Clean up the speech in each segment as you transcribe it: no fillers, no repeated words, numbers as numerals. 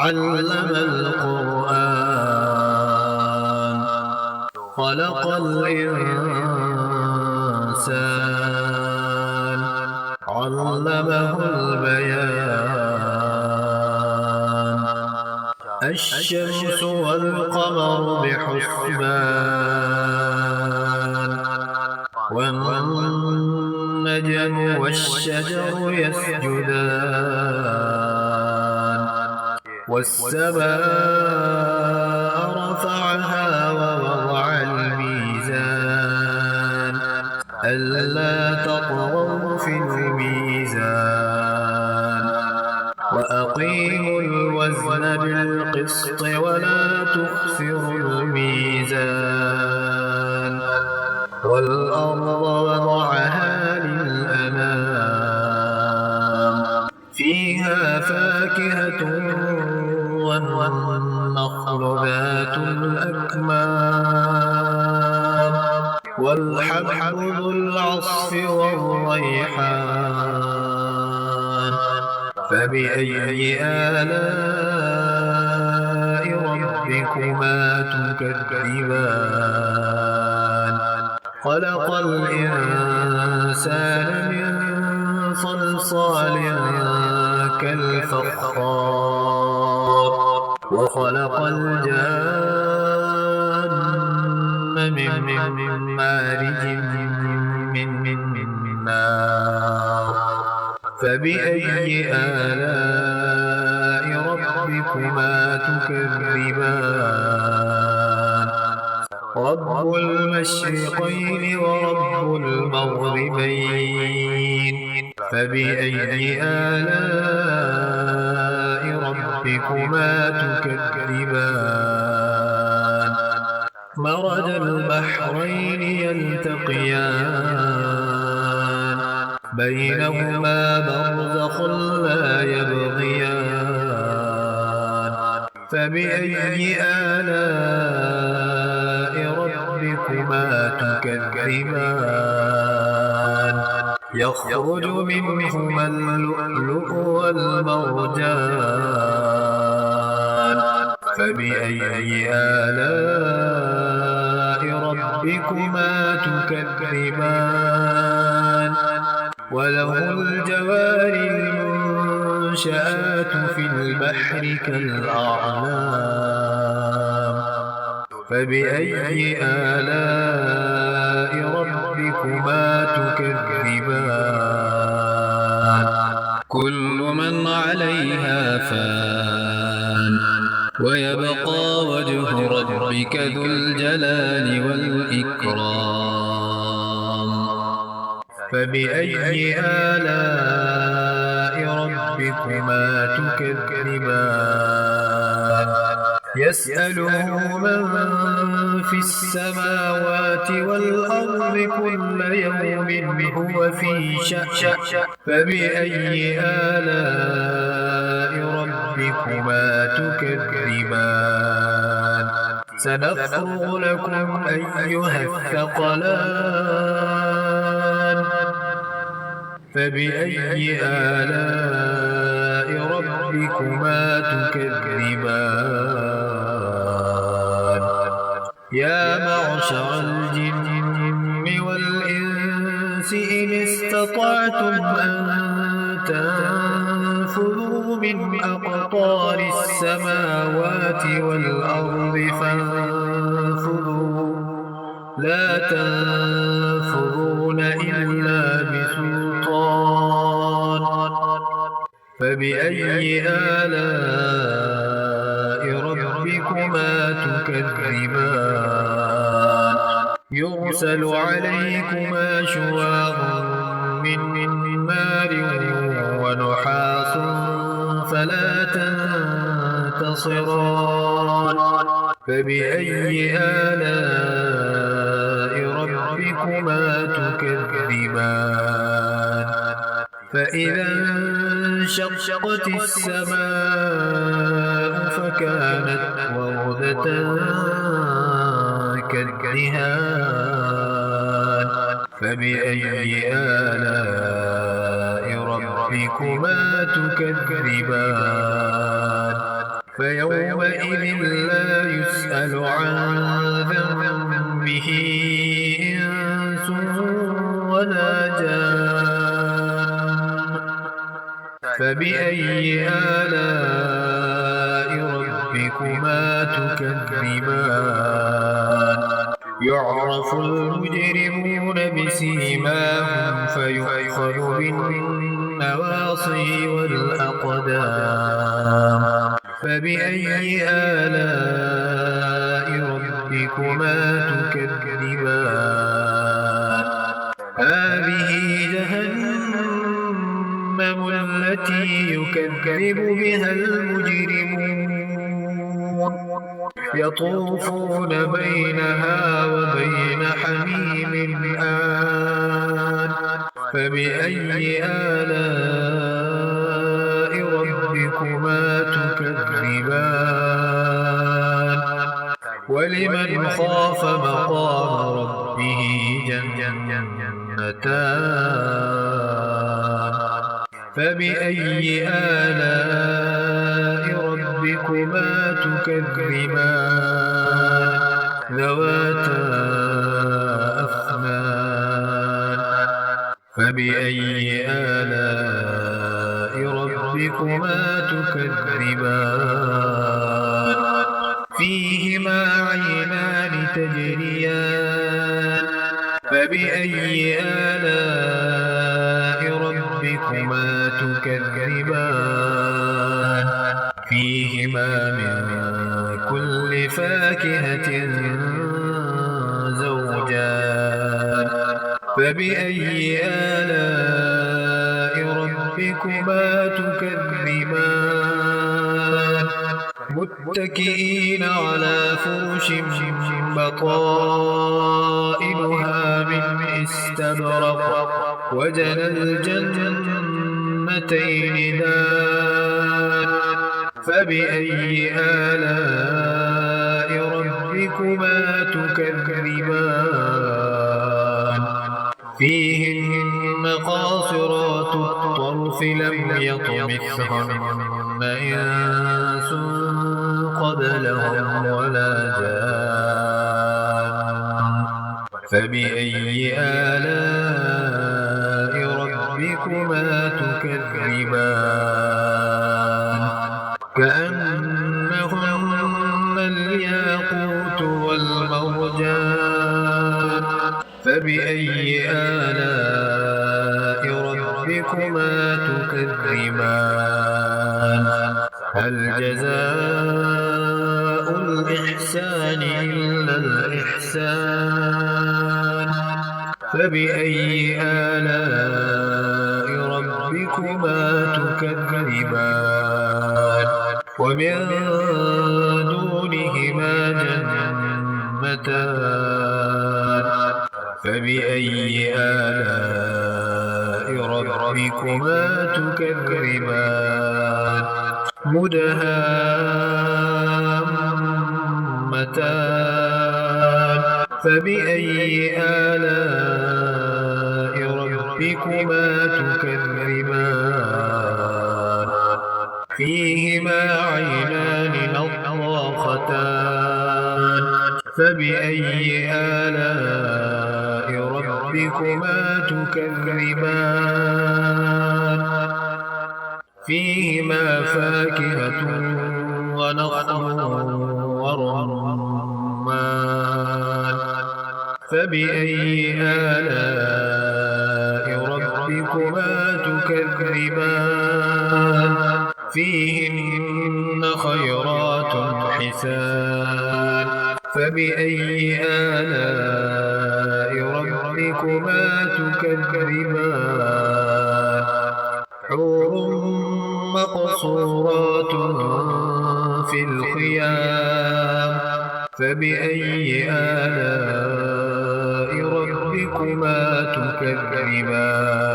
علم القرآن خلق الإنسان علمه البيان الشمس والقمر بحسبان والنجم والشجر يسجدان والسماء رفعها ووضع الميزان ألا تطغوا في الميزان وأقيموا الوزن بالقسط ولا تخسروا الميزان والأرض وضعها للأنام فيها فاكهة والنخل ذات الأكمام والحب ذو العصف والريحان فبأي آلاء ربكما تكذبان خلق الإنسان من صلصال كالفخار وخلق الجان من مارج من نار فبأي آلاء ربكما تكذبان رب المشرقين ورب المغربين فبأي آلاء ربكما تكذبان مرج البحرين يلتقيان بينهما برزخ لا يبغيان فبأي آلاء ربكما تكذبان يخرج منهما اللؤلؤ والمرجان فبأي آلاء ربكما تكذبان وله الجوار المنشآت في البحر كالأعلام فبأي آلاء ربكما تكذبان كل من عليها فان ويبقى وجه ربك ذو الجلال والإكرام فبأي آلاء ربكما تكذبان يسأله من في السماوات والأرض كل يوم هو في شأن فبأي آلاء ربكما تكذبان سنفرغ لكم أيها الثقلان فبأي آلاء ربكما تكذبان يا معشر الجن والإنس إن استطعتم أن تنفذوا من أقطار السماوات والأرض فانفذوا لا تنفذون إلا بسلطان فبأي آلاء ربكما تكذبان يرسل عليكما شواظ من نار ونحاس فلا تنتصران فبأي آلاء ربكما تكذبان فإذا انشقت السماء فكانت وردة كالدهان فبأي آلاء ربكما تكذبان فيومئذ لا يسأل عن ذنبه إنس ولا جان. فبأي آلاء ربكما تكذبان. يعرف المجرمون بسيماهم فيؤخذ بالنواصي والأقدام. فبأي آلاء ربكما تكذبان. هذه جهنم التي يكذب بها المجرمون يطوفون بينها وبين حميم آن. فبأي آلاء ربكما تكذبان. ولمن خاف مقام ربه جنتان. فبأي آلاء ربكما تكذبان. ذواتا أفنان. فبأي آلاء ربكما تكذبان. فيهما عينان تجريان. فبأي آلاء ربكما تكذبان. فيهما من كل فاكهة زوجان. فبأي آلاء ربكما تكذبان. متكئين على فرش بطائنها من استبرق. وجنى الجنتين دان. فبأي آلاء ربكما تكذبان. فيهن قاصرات الطرف لم يطمثهن إنس قبلهم ولا جان. فبأي آلاء ربكما تكذبان. كأنهن الياقوت والمرجان. فبأي آلاء ربكما تكذبان. هل جزاء الإحسان إلا الإحسان. فبأي آلاء ربكما تكذبان. ومن دونهما جنتان. فبأي آلاء ربكما تكذبان. مدهامتان. فبأي آلاء ربكما تكذبان. فيهما عينان نضاختان. فبأي آلاء ربكما تكذبان. فيهما فاكهة ونخل ورمان. فبأي آلاء ربكما تكذبان. فيهن خيرات حسان. فبأي آلاء ربكما تكذبان. حور مقصورات في الخيام. فبأي آلاء ربكما تكذبان.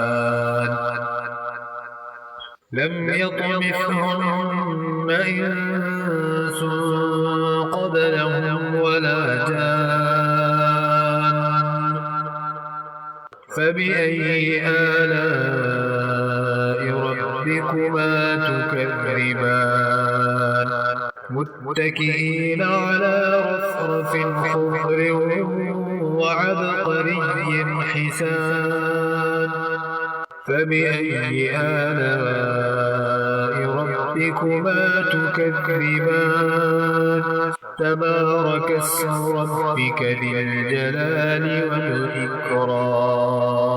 لم يطمثهن إنس قبلهم ولا جان. فبأي آلاء ربكما تكذبان. متكئين على رفرف خضر وعبقري حسان فبأي آلاء ربكما تكذبان تبارك اسم ربك ذي الجلال والإكرام